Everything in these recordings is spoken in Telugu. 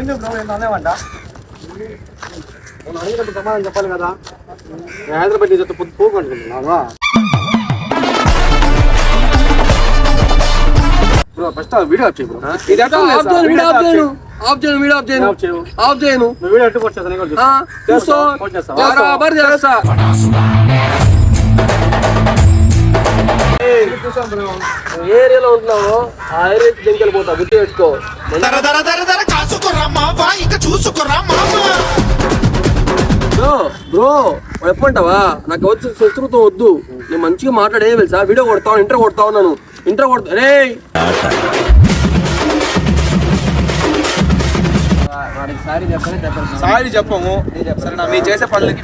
ఏంటి బ్రో ఏంటో అనేవంట అడిగినట్టు సమాధానం చెప్పాలి కదా. హైదరాబాద్ చెత్త పోకు అనుకుంటున్నావా బ్రో? ఫస్ట్ వీడియో ఆఫ్ చేయి బ్రో. ఆఫ్ చేయను వీడియో ఎట్టు వచ్చేస్తాను ఏరియాలో ఉంటున్నావు ఆ ఏరియా దీనికి వెళ్ళిపోతా గుర్తు పెట్టుకో. బ్రో ఎప్పుడంటావా నాకు వచ్చి శత్రుత్వం వద్దు. నేను మంచిగా మాట్లాడే తెలుసా, వీడియో కొడతావు ఇంటర్ కొడతావు నన్ను ఇంటర్ కొడతా. రే సారీ చెప్పము సరేనా, మీరు చేసే పనులకి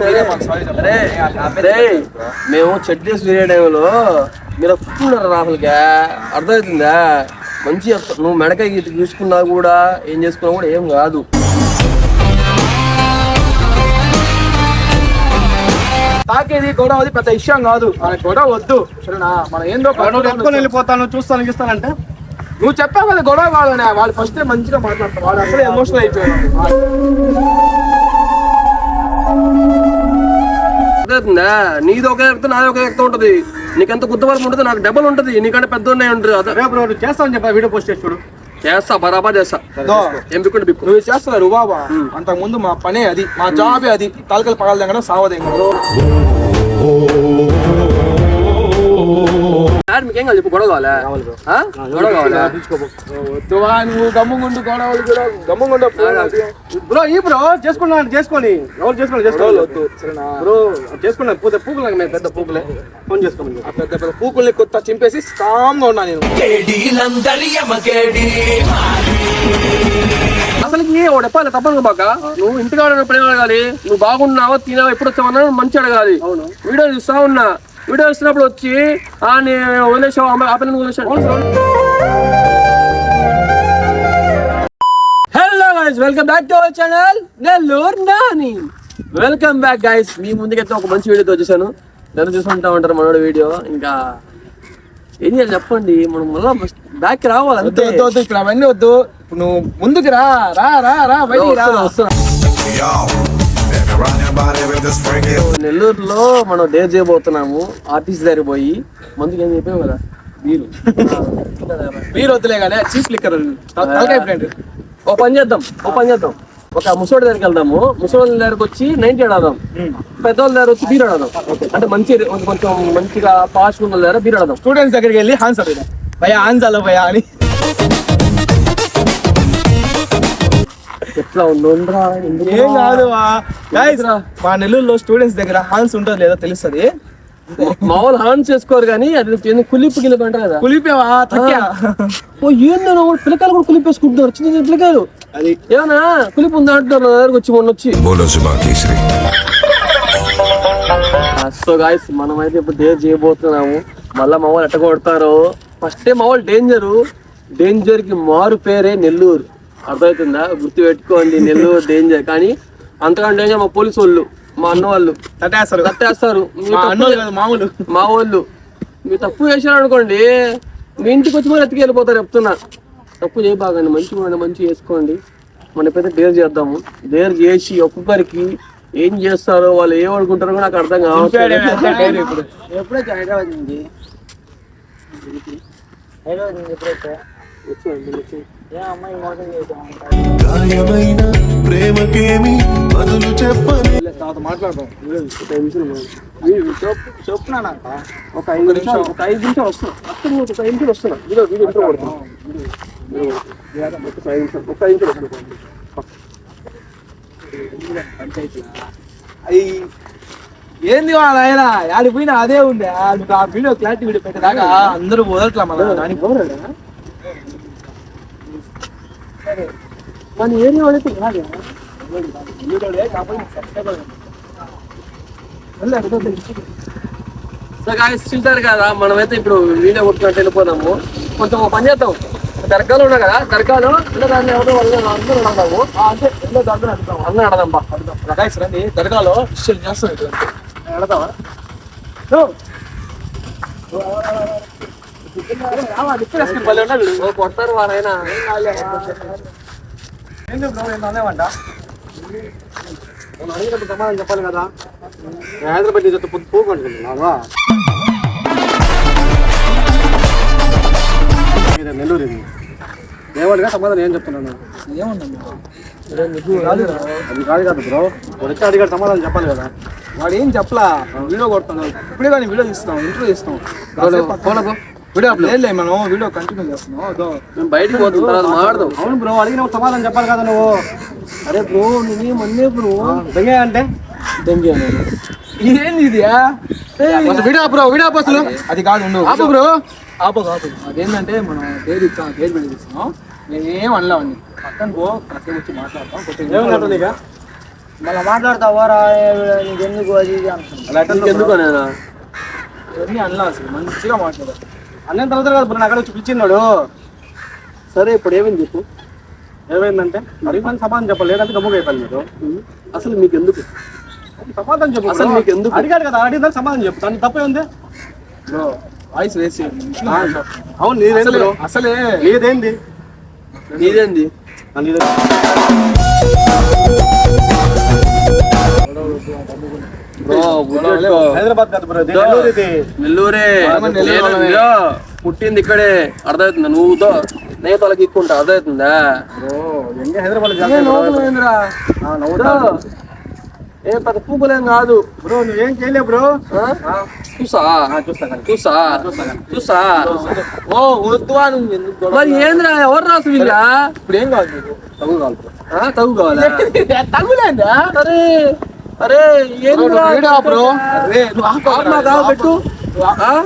మేము చెడ్డీస్ తినే టైంలో మీరు ఒప్పుకున్నారు రాహుల్గా, అర్థమవుతుందా? మంచి నువ్వు మెడకాయ చూసుకున్నా కూడా ఏం చేసుకున్నా కూడా ఏం కాదు. తాకేది గొడవ అది పెద్ద విషయం కాదు, మనకి గొడవ వద్దు సరేనా. మనం ఏందో వెళ్ళిపోతాను చూస్తాను ఇస్తానంటే నువ్వు చెప్పావు కదా గొడవ కాదని. వాళ్ళు ఫస్ట్ మంచిగా మాట్లాడతారు, వాళ్ళు అసలు ఎమోషనల్ అయిపోయారు. అర్థమవుతుందా? నీది ఒక రక్తం నాది ఒక రక్తం ఉంటది. నీకెంత గుద్దవరం ఉంటుంది, నాకు డబల్ ఉంటుంది, నీకంటే పెద్ద ఉన్నాయి ఉంటుంది. అదే చేస్తాను చెప్పా, వీడియో పోస్ట్ చేసి చూడు. చేస్తా బరాబర్ చేస్తా. ఏం బిక్కు బిక్కు నువ్వు చేస్తున్నారు బాబా. అంతకు ముందు మా పనే అది, మా జాబే అది. తలకలు పగల దగ్గర సావదే మీకేం కాదు చెప్పు. గొడవ కావాలా? గొడవ కావాలా? నువ్వు గమ్ముగుండు గొడవలు కూడా గమ్ముగుండు బ్రో. ఈ బ్రో చేసుకున్నాను చేసుకొని ఎవరు చేసుకోవాలి వద్దు బ్రో. చేసుకున్నాను పోతే పూకులు మేము పెద్ద పూకులే ఫోన్ చేసుకోండి. పెద్ద పెద్ద పూకుల్ని కొత్త చింపేసి స్ట్రాంగ్ గా ఉన్నా నేను. అసలుకి ఒకటి చెప్పాలి తప్పను బాక. నువ్వు ఇంటికి ఆడినప్పుడు ఏం అడగాలి? నువ్వు బాగున్నావా తినావా ఎప్పుడు వచ్చావన్నా మంచి అడగాలి. వీడియో చూస్తా ఉన్నా, వీడియో వస్తున్నప్పుడు వచ్చి వదిలేసావు వదిలేసాను. Hello guys, welcome back to our channel Nellore Nani. Welcome back guys. మీ ముందుకైతే ఒక మంచి వీడియోతో వచ్చేసాను. నన్ను చూసుకుంటా ఉంటారు మనోడు వీడియో. ఇంకా ఏం చేయాలి చెప్పండి, మనం మళ్ళీ బ్యాక్ రావాలి. అంతే ఇప్పుడు అవన్నీ వద్దు, ఇప్పుడు నువ్వు ముందుకు రా రా రా రా వస్తున్నా. నెల్లూరులో మనం డే చేయబోతున్నాము. ఆర్టిస్ట్ దగ్గర పోయి మందుకి ఏం చెప్పాము కదా, బీర్ వద్దులే కానీ చీప్ లిక్కర్. ఓ పని చేద్దాం ఒక ముసోడి దగ్గరికి వెళ్దాము. ముసోడి దగ్గరకు వచ్చి 90 ఆడదాం, పెద్దవాళ్ళ దగ్గర వచ్చి బీర్ ఆడదాం. అంటే మంచి కొంచెం మంచిగా పాష్ ఉన్న దగ్గర బీర్ ఆడదాం. స్టూడెంట్స్ దగ్గరికి వెళ్ళి హాన్స్ అడుగుదాం, భయా హాన్స్ అలా భయా అని. ఎట్లా ఉందా? ఏం కాదు మా నెల్లూరులో స్టూడెంట్స్ దగ్గర హాన్స్ ఉంటుంది లేదా తెలుస్తుంది. మామూలు హాన్స్ చేసుకోరు కానీ అది కులిపి గిలిపి అంటారు కదా. కులిపేవా ఏందో పిల్లకాయలు కూడా కులిపేసుకుంటున్నారు, చిన్న చిన్న పిల్లకాయలు. అది ఏమన్నా కులిపి ఉందా అంటున్నారు నా దగ్గరకు వచ్చి మొన్న వచ్చి. సో గాయ్స్ మనమైతే ఇప్పుడు డేర్ చేయబోతున్నాము. మళ్ళా మా వాళ్ళు ఎట్ట కొడతారు. ఫస్ట్ మా వాళ్ళు డేంజర్ కి మారు పేరే నెల్లూరు. అర్థమవుతుందా? గుర్తు పెట్టుకోండి, నెల్లూరు డేంజర్. కానీ అంతకంటే డేంజర్ మా పోలీసు వాళ్ళు, మా అన్న వాళ్ళు తట్టేస్తారు. మా వాళ్ళు మీరు తప్పు చేశారు అనుకోండి, మీ ఇంటికి వచ్చి మరి ఎత్తికి వెళ్ళిపోతారు. చెప్తున్నా తప్పు చేయబాగండి, మంచిగా చేసుకోండి. మన ఎప్పుడైతే డేర్ చేద్దాము. డేర్ చేసి ఒక్కొక్కరికి ఏం చేస్తారో వాళ్ళు ఏమనుకుంటారో కూడా నాకు అర్థం కావచ్చు. ఎప్పుడైతే హైదరాబాద్ నుంచి గాయమైన ప్రేమకేమి బదులు చెప్పని మాట్లాడదాం. చెప్తున్నా ఒక 5 నిమిషాలు వస్తున్నా. ఏంది వాళ్ళ ఆయన ఆడిపోయినా అదే ఉండే. ఆ వీడియో క్లారిటీ వీడియో పెట్టేదాకా అందరూ వదలట్లా. మన ఏరియా అయితే కాదు తింటారు కదా. మనమైతే ఇప్పుడు వీడియో కొట్టుకుంటూ వెళ్ళిపోదాము. కొంచెం పని చేద్దాం. దర్గాలు ఉన్నా కదా, దర్గాలు దాన్ని ఎవరో అందరూ అడదాము. అంటే ఎన్నో దగ్గర అడుగుతాం, అందరూ అడదాం. రండి దర్గాలో చేస్తాం. అడదామా? కొడతారు వారైనా. ఏంటి బ్రో ఏంటి అనేవంట అడిగినప్పుడు సమాధానం చెప్పాలి కదా హైదరాబాద్ నీ చెప్తే పోకుంటున్నావా నెల్లూరు ఇది దేవాడిగా సమాధానం ఏం చెప్తున్నాను అది కాదు కదా బ్రో వాడు వచ్చి అడిగాడు సమాధానం చెప్పాలి కదా వాడు ఏం చెప్పలా వీడియో కొడుతున్నావు ఇప్పుడే కానీ వీడియో తీస్తున్నాం ఇంటర్వ్యూ ఇస్తాం వీడియో లేదు మనం వీడియో కంటిన్యూ చేస్తున్నాం మేము బయటికి పోతున్న తర్వాత మాట్లాడదాం. అవును బ్రో అడిగినప్పుడు సమాధానం చెప్పాలి కదా నువ్వు అరే బ్రో నేనేం అన్నే బ్రో. దెంగే అంటే దెంగే అన్నాడు. ఏంది ఇది వీడియో బ్రో వీడియో అసలు అది కాదు ఉండు ఆపు బ్రో ఆపు కాదు అదేంటంటే మనం పేరు ఇస్తాం పేరు పెట్టి ఇస్తున్నాం నేనేం అనలేవండి పక్కన పో కాసేపు వచ్చి మాట్లాడతాం ఏమన్నట్టు నీకు మళ్ళీ మాట్లాడతావారా నీకు ఎందుకు అది ఇది అంటున్నాను ఎందుకు అనేనా ఇవన్నీ అనలా అసలు మంచిగా మాట్లాడారు అన్న తర్వాత కదా బ్రో అక్కడ వచ్చి పిలిచిన్నాడు సరే ఇప్పుడు ఏమైంది చెప్పు. ఏమైందంటే అడిగిన సమాధానం చెప్పాలి లేదంటే గమ్ముగా అయిపోయింది మీరు అసలు మీకు ఎందుకు సమాధానం చెప్పు అసలు మీకు ఎందుకు? అడిగాడు కదా అడిగిన సమాధానం చెప్పు దానికి తప్పే ఉంది బ్రో వాయిస్ వేసి అవును నీదేంది బ్రో అసలే నీదేంది నీదేంది నీదే బ్రో గుర్తుపెట్టుకో. హైదరాబాద్ కాదు బ్రో నెల్లూరు ఇది నెల్లూరే నేను పుట్టింది ఇక్కడే అర్థమవుతుందా నువ్వుతో నేను తలకి ఎక్కుంటా అర్థమవుతుందా బ్రో ఎంగే హైదరాబాద్ ఏం పెద్ద పూకులేం కాదు బ్రో నువ్వేం చేయలేవు బ్రో చూసా చూస్తా చూసా చూసా ఓ వద్దువా నువ్వు ఎందుకు మరి ఏంద్రా ఎవరు రాసు వీళ్ళ ఇప్పుడు ఏం కావాలి మీకు తగు కాదు తగు కావాలా తగులేందా అరే అరే ఏంద్రా బ్రో అరే నువ్వు కావు పెట్టు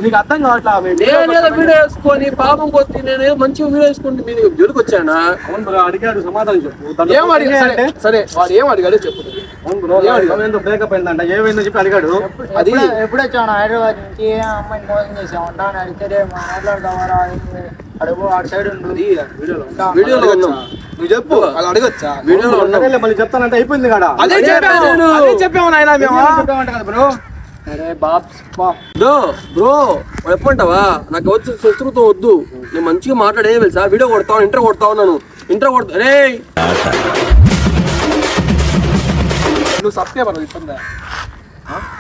నీకు అర్థం కావట్లా నేనేదో వీడియో వేసుకొని పాపం కొద్ది నేను మంచిగా వీడియో వేసుకుంటే మీరు జోలికి వచ్చానా అవును బ్రో అడిగాడు సమాధానం చెప్పు ఏం అడిగాడు సరే వాడు ఏం అడిగాడో చెప్పు అవును బ్రో ఏమైందో బ్రేకప్ అయిందంట ఏమైందో చెప్పి అడిగాడు అది ఎప్పుడు వచ్చాను హైదరాబాద్ నుంచి ఏ అమ్మాయిని మోసం చేసామంట అని అడిగితే మాట్లాడతావారా అడుగు ఆడు సైడ్ ఉండు వీడియోలో ఉన్నాం నువ్వు చెప్పు అలా అడగచ్చా వీడియోలో ఉన్నాం సరేలే, మళ్ళీ చెప్తానంటే అయిపోయింది కాడ అదే చెప్పాము నాయన మేము చెప్పామంట కదా బ్రో అరే బాబ్స్ బ్రో బ్రో వాడు ఎప్పుడంటావా నాకు వచ్చి శత్రుత్వం వద్దు నేను మంచిగా మాట్లాడే తెలుసా వీడియో కొడతావు ఇంటర్ కొడతావు నన్ను ఇంటర్ కొడతా రే నువ్వు సబ్స్క్రైబర్ ఇస్తుందా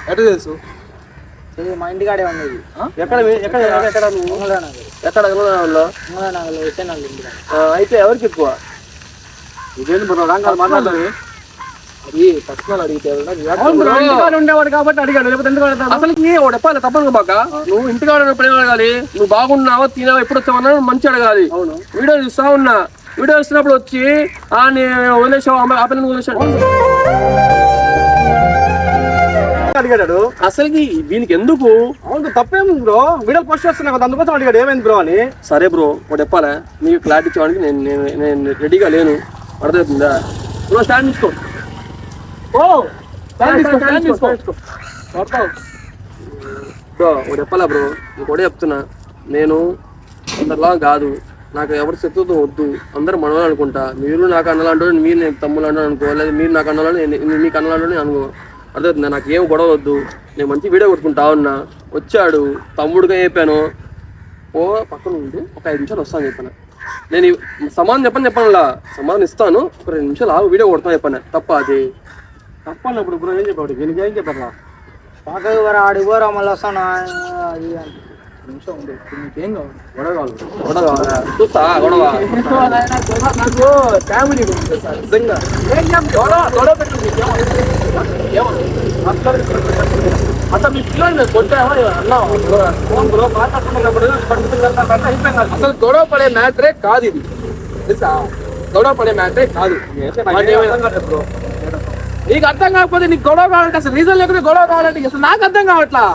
ఎట్లా తెలుసు మా ఇంటికాడే ఉన్నది ఎక్కడ ఎక్కడ ఎక్కడ నువ్వు ఎక్కడ నగర్లో విషయాలు అయితే ఎవరికి ఎక్కువ ఇదేంటి బ్రో రాంగ్ మాట్లాడాలి అది పర్సనల్ అడిగితే ఉండేవాడు కాబట్టి అడిగాడు లేకపోతే ఎందుకు అడుగుతాడు అసలు వాడు ఎప్పాలి తప్పను బాక నువ్వు ఇంటికాడ ఉన్నప్పుడు ఏం అడగాలి నువ్వు బాగున్నావా తినావా ఎప్పుడు వచ్చావన్నా మంచి అడగాలి అవును వీడియో చూస్తా ఉన్నా వీడియో చూసినప్పుడు వచ్చి నేను వదిలేసావు ఆ పిల్లలు వదిలేసాడు అడిగాడు అసలుకి వీనికి ఎందుకు అవును తప్పేం బ్రో వీడియో పోస్ట్ చేస్తున్నా కదా అందుకోసం అడిగాడు ఏమైంది బ్రో అని సరే బ్రో వాడు చెప్పాలా నీకు క్లారిటీ ఇచ్చేవాడికి నేను నేను రెడీగా లేను అర్థమవుతుందా బ్రో స్టాండ్ తీసుకో ఓ స్టాండ్ తీసుకో బ్రో వాడు చెప్పాలా బ్రో నీకు కూడా చెప్తున్నా నేను అందరిలా కాదు నాకు ఎవరి శత్రుత్వం వద్దు అందరూ మనవాళ్ళు అనుకుంటా మీరు నాకు అన్నలాంటి మీరు నేను తమ్ముళ్ళు అంటాను అనుకో లేదా మీరు నాకు అన్నలాంటి మీకు అన్నలాంటి అనుకో అర్థమవుతుందా నాకు ఏం గొడవ వద్దు నేను మంచి వీడియో కొట్టుకుంటా ఉన్నా వచ్చాడు తమ్ముడుగా చెప్పాను ఓ పక్కన ఉండి ఒక 5 నిమిషాలు వస్తాను చెప్పాను నేను సమాధానం చెప్పనులా సమాధానం ఇస్తాను ఒక 2 నిమిషాలు ఆగు వీడియో కొడతాను చెప్పాను తప్ప అది తప్పన్నప్పుడు బ్రో ఏం చెప్పాడు దీనికి ఏం చెప్పారు పాక అడిగోరా మళ్ళీ వస్తాను అది నిమిషం ఉంది నీకేం కావాలి గొడవ కావాలి గొడవ కావాలా? చూస్తా గొడవ నాకు ఫ్యామిలీ గురించి సార్ నిజంగా గొడవ పెట్టింది అసలు మీ పిల్లలు కొట్టావా అన్నావా బ్రో మాట్లాడుతున్నప్పుడు అయిపోయింది అసలు గొడవ పడే మ్యాటరే కాదు ఇది తెలుసా గొడవ పడే మ్యాటరే కాదు బ్రో నీకు అర్థం కాకపోతే నీకు గొడవ కావాలంటే అసలు రీజన్ లేకుండా గొడవ కావాలంటే అసలు నాకు అర్థం కావట్లా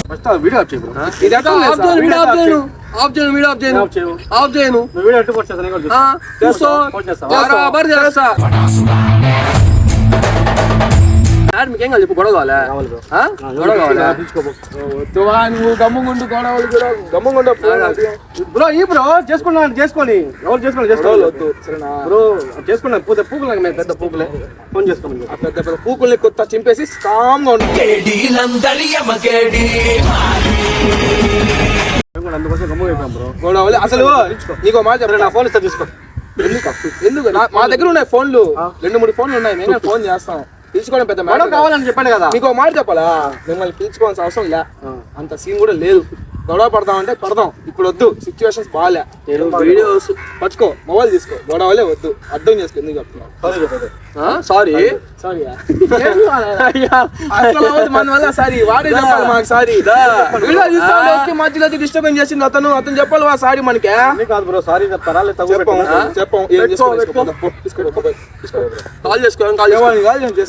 ఫస్ట్ వీడియో ఆఫ్ చేయి బ్రో ఇది ఎట్లా లేదు ఆఫ్ సార్? చేయను వీడియో ఆఫ్ చేయను ఆఫ్ చేయు. ఆఫ్ చేయను నువ్వు వీడియో ఎట్టు పోస్ట్ చేస్తాను కూడా చూస్తా పోస్ట్ చేస్తావా బరాబర్ చేస్తా మీకేం కాదు చెప్పు గొడవ కావాలా ఆ? గొడవ కావాలా వద్దువా నువ్వు గమ్ముగుండు గొడవలు కూడా గమ్ముగుండు బ్రో ఈ బ్రో చేసుకున్నాను చేసుకొని ఎవరు చేసుకోవాలి వద్దు సరేనా బ్రో చేసుకున్నాను పూకులు మేము పెద్ద పూకులే ఫోన్ చేసుకోండి ఆ పెద్ద పెద్ద పూకుల్ని కొత్త చింపేసి కామ్గా ఉండు అందుకోసం గమ్ము అయిపోయాం బ్రో. గొడవలు అసలు నీకు మాట చెప్పండి, నా ఫోన్ ఇస్తా తీసుకో. ఎందుకు మా దగ్గర ఉన్నాయి ఫోన్లు, 2-3 ఫోన్లు ఉన్నాయి, నేనే ఫోన్ చేస్తాను. పిలుచుకోవడం పెద్ద గొడవ కావాలని చెప్పండి కదా. నీకు మాట చెప్పాలా, మిమ్మల్ని పిలుచుకోవాల్సిన అవసరం లే, అంత సీన్ కూడా లేదు. గొడవ పడదామంటే పడదాం, ఇప్పుడు వద్దు, సిచ్యువేషన్స్ బాగాలే. వీడియోస్ పట్టుకో, మొబైల్ తీసుకో, గొడవలే వద్దు, అర్థం చేసుకో. ఎందుకు చెప్తున్నావు సారీ సారీ అసలు మన వల్ల సారీ వాడే చెప్పాలి మాకు. సారీ వీడియో చూస్తే మధ్యలో డిస్టర్బెన్స్ చేసింది అతను చెప్పాలి వా సారీ మనకే కాదు బ్రో. సారీ చెప్తారా లేదా చెప్పం. కాల్ చేసుకో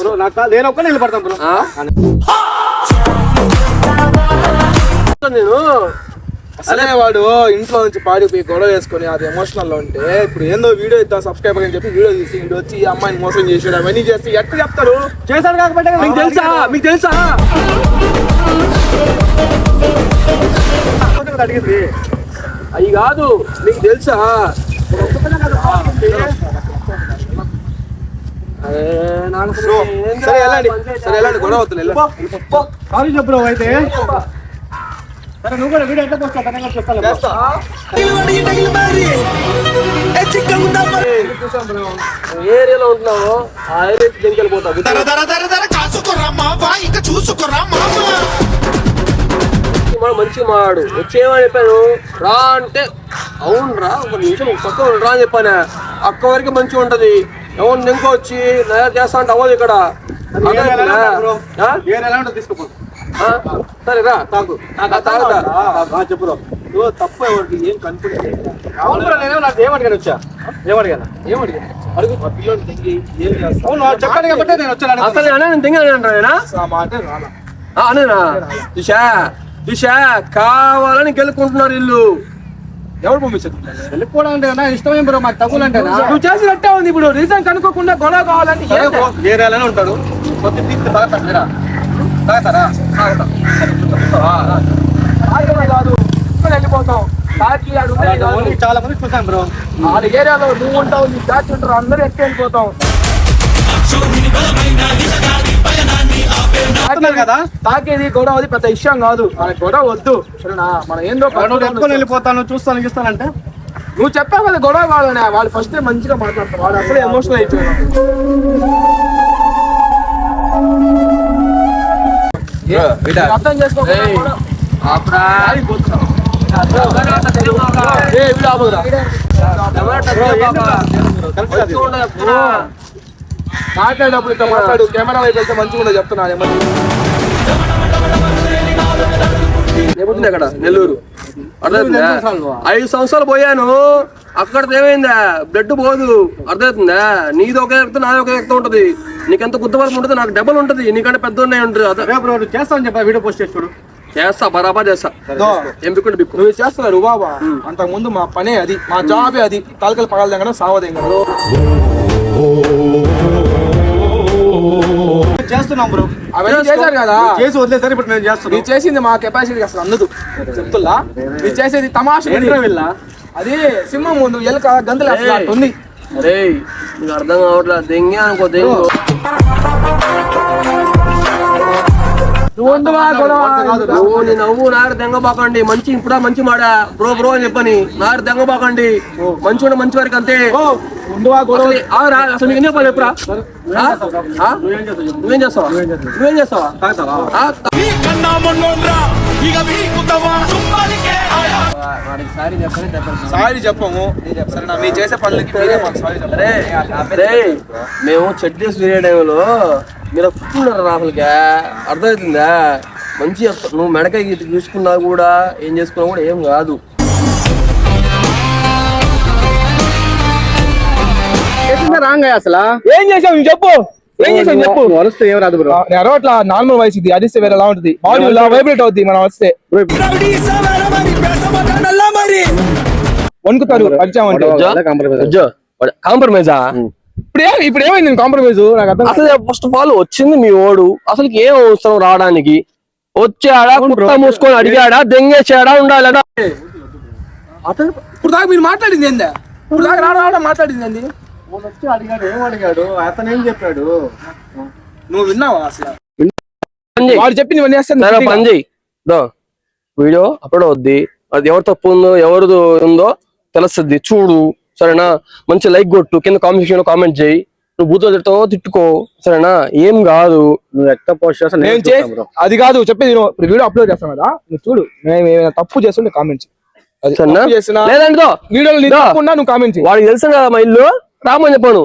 బ్రో. నాకు నేను ఒక్కనే నిలబడతాను బ్రో. నేను అసలే వాడు ఇంట్లో నుంచి పాడిపోయి గొడవ వేసుకొని అది ఎమోషనల్ లో ఉంటే ఇప్పుడు ఏందో వీడియో ఇద్దాం సబ్స్క్రైబర్ అని చెప్పి వీడియో తీసి ఇంటి వచ్చి ఈ అమ్మాయిని మోసం చేసాడు అవన్నీ చేస్తే ఎట్లా చెప్తారు? చేశాడు కాకపోతే మీకు తెలుసా అడిగింది అవి కాదు, మీకు తెలుసా? సరే వెళ్ళండి గొడవ అవుతుంది. సారీ చెప్పు బ్రో. అయితే సరే నువ్వు కూడా వీడియో ఎట్లా పోస్తా చేస్తా. ఏ ఏరియాలో ఉంటున్నావో ఆ ఏరియా దీనికి వెళ్ళిపోతావు. మంచి మాడు వచ్చేమని చెప్పాను, రా అంటే అవును రా ఒక నిమిషం పక్క రా అని చెప్పాను. అక్క వరకు మంచిగా ఉంటది, ఎవరు నెంకో వచ్చి నయా చేస్తా అంటే అవ్వదు ఇక్కడ. తీసుకోపో. సరే రా తాగు చెప్పు బ్రో. నువ్వు తప్పు ఎవరికి ఏం కనిపించలేదు. నాకు ఏమడిగాను వచ్చా ఏమడిగాను అడుగు పిల్లలు ఏం చేస్తాను చెప్పండి కాబట్టి నేను వచ్చాను. అసలు నేను తింగానేనా అనేనా దిశా కావాలని గెలుకుంటున్నారు ఇల్లు. ఎవరు పంపించారు? వెళ్ళిపోవడం అంటే ఇష్టమేం బ్రో. మాకు తగ్గులంటే నువ్వు చేసినట్టే ఉంది. ఇప్పుడు రీజన్ కనుక్కోకుండా గొడవ కావాలంటే ఏరియాలోనే ఉంటాడు. కాదు వెళ్ళిపోతాం. చాలా మంది చూసాం బ్రో. ఆ ఏరియాలో నువ్వు ఉంటావు, నీ బ్యాచ్ ఉంటారు, అందరూ ఎక్కి వెళ్ళిపోతాం కదా. తాకేది గొడవ అది పెద్ద విషయం కాదు, మన గొడవ వద్దు సరేనా. మనం ఏందో ఎత్తుకొని వెళ్ళిపోతాను చూస్తాను ఇస్తానంటే నువ్వు చెప్పావు కదా గొడవ కావాలనే. వాళ్ళు ఫస్ట్ మంచిగా మాట్లాడతారు, వాడు అసలు ఎమోషనల్ అయిపోయాడు. అర్థం చేసుకో. మాట్లాడేటప్పుడు ఇట్లా మాట్లాడు, కెమెరా వైపు వెళ్తే మంచిగా ఉండదు చెప్తున్నాను. ఏముంది అక్కడ నెల్లూరు అర్థమవుతుందా? 5 సంవత్సరాలు పోయాను, అక్కడ ఏమైందా బ్లడ్ పోదు. అర్థమవుతుందా? నీది ఒక రక్తం నాది ఒక రక్తం ఉంటది. నీకెంత గుర్తుపరపు ఉంటుంది, నాకు డబ్బులు ఉంటది, నీకంటే పెద్ద ఉన్నాయి ఉంటుంది. చేస్తాను చెప్పా వీడియో పోస్ట్ చేసి చూడు. చేస్తా బరాబర్ చేస్తా. ఏం బిక్కుంటే బిక్కు నువ్వు చేస్తున్నారు బాబా. అంతకు ముందు మా పనే అది, మా జాబే అది. తలకలు పగల దగ్గర సావదేం చేస్తున్నాం బ్రో. అవన్నీ చేశారు కదా, చేసి వదిలేసారు. ఇప్పుడు నేను చేస్తాను. మీరు చేసింది మా కెపాసిటీ అసలు అందదు చెప్తున్నా. మీరు చేసేది తమాషా వెళ్ళా. అది సింహం ముందు ఎలుక గంతులు అసలు అట్లా ఉంది. అరే నీకు అర్థం కావట్లేదు, దెంగే అనుకో దెంగు. నువ్వు నీ నవ్వు నారు దెంగబాకండి. మంచి ఇప్పుడు మంచి మాడా బ్రో బ్రో అని చెప్పని నారు దెంగబాకండి. మంచి ఉండ మంచి వారికి అంతే. అసలు మీకు ఎన్ని చెప్పాలి ఎప్పుడా? నువ్వేం చేస్తావా? నువ్వేం చేస్తావా? సారీ చెప్పము సరేనా. మీరు చేసే పనులకి మీరే మాకు సారీ చెప్పాలి. మేము చెడ్డీస్ వేరే టైంలో మీరు ఒప్పుకున్నారు రాహుల్గా. అర్థమవుతుందా? మంచి నువ్వు మెడకాయ చూసుకున్నా కూడా ఏం చేసుకున్నా కూడా ఏం కాదు. రాంగ్ అసలు ఏం చేసావు చెప్పు. ఏం చేసావు చెప్పు. వస్తే ఏం రాదు బ్రో. అరవట్లా నార్మల్ వాయిస్ ఇది, అడిస్తే వేరే ఎలా ఉంటుంది, బాడీ ఇలా వైబ్రేట్ అవుతుంది మనం వస్తే. వణుకుతారు వచ్చామంటే. కాంప్రమైజా? ఇప్పుడు ఏమైంది కాంప్రమైజ్? నాకు అర్థం అసలు ఫస్ట్ ఆఫ్ ఆల్ వచ్చింది మీ ఓడు, అసలు ఏం అవసరం రావడానికి? వచ్చాడా కుట్ట మూసుకొని అడిగాడా దెంగేసాడా ఉండాలడా? అతను ఇప్పుడు దాకా మీరు మాట్లాడింది ఏందా? ఇప్పుడు దాకా రావడం మాట్లాడింది ఏంది? వచ్చి అడిగాడు, ఏం అడిగాడు, అతను ఏం చెప్పాడు? నువ్వు విన్నావా అసలు? వాడు చెప్పింది పని చెయ్యి, వీడియో అప్లోడ్ అవుద్ది, అది ఎవరు తప్పు ఉందో ఎవరిది ఉందో తెలుస్తుంది, చూడు సరేనా. మంచి లైక్ కొట్టు, కింద కామెంట్ సెక్షన్ లో కామెంట్ చేయి. నువ్వు బూతులు తిట్టవో తిట్టుకో సరేనా, ఏం కాదు. నువ్వు ఎక్కడ పోస్ట్ చేస్తా నేను అది కాదు చెప్పేది, ఇప్పుడు వీడియో అప్లోడ్ చేస్తాను కదా, నువ్వు చూడు మేము ఏమైనా తప్పు చేస్తుంటే కామెంట్ చేసినా లేదంటే వీడియోలో నువ్వు కామెంట్ చేయి. వాడికి తెలుసు కదా మా ఇల్లు, రామని చెప్పాను.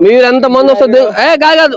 మీరు ఎంత మంది వస్తుంది కాదు